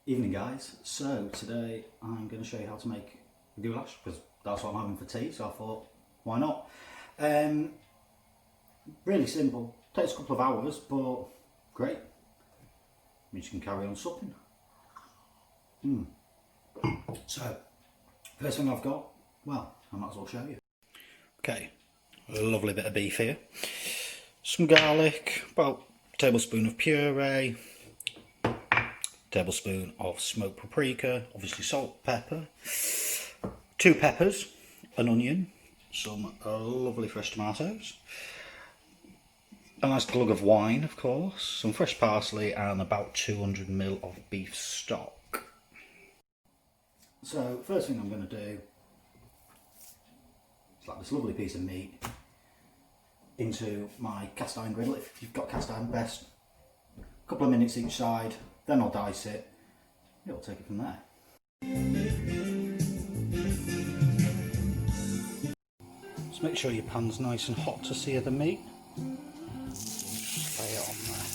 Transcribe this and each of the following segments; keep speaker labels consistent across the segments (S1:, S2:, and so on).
S1: Evening guys, so today I'm going to show you how to make a goulash because that's what I'm having for tea, so I thought why not. Really simple, takes a couple of hours but great, means you can carry on supping. So first thing I've got, well I might as well show you. Okay, a lovely bit of beef here, some garlic, about a tablespoon of puree, tablespoon of smoked paprika, obviously salt, pepper, 2 peppers, an onion, some lovely fresh tomatoes, a nice glug of wine of course, some fresh parsley and about 200ml of beef stock. So first thing I'm going to do is like this lovely piece of meat into my cast iron griddle. If you've got cast iron, best. A couple of minutes each side. Then I'll dice it. It'll take it from there. Just make sure your pan's nice and hot to sear the meat. Just lay it on there.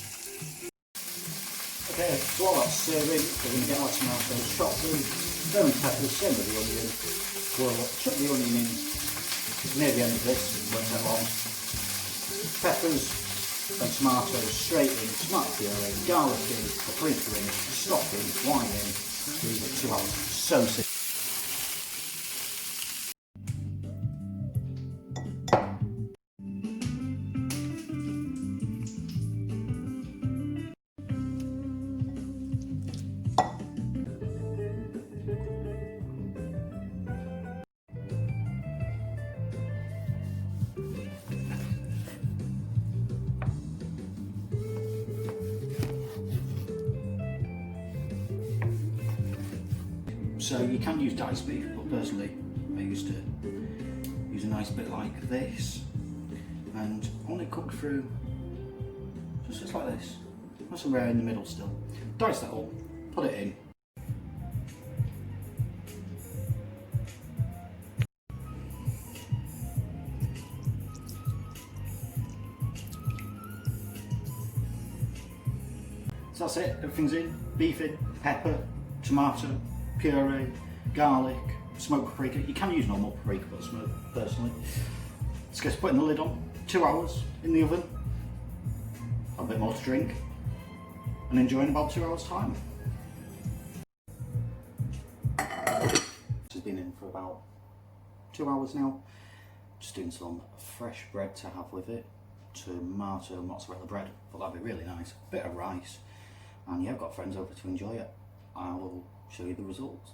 S1: Okay, so while that's searing, we're going to get our tomatoes chopped in. Then peppers, same with the onion. We'll chuck the onion in near the end of this, it won't take long. Peppers and tomatoes straight in, tomato puree, garlic in, paprika in, stock in, wine in, leave it 2 hours. So simple. So you can use diced beef, but personally I used to use a nice bit like this, and only cooked through just like this. Nice and rare in the middle still. Dice that up, put it in. So that's it, everything's in, beef in, pepper, tomato, puree, garlic, smoked paprika. You can use normal paprika but smoked personally. Let's get putting the lid on, 2 hours in the oven, a bit more to drink, and enjoy in about 2 hours time. This has been in for about 2 hours now. Just doing some fresh bread to have with it, tomato mozzarella bread, thought that'd be really nice, bit of rice, and yeah, I've got friends over to enjoy it. I will show you the results.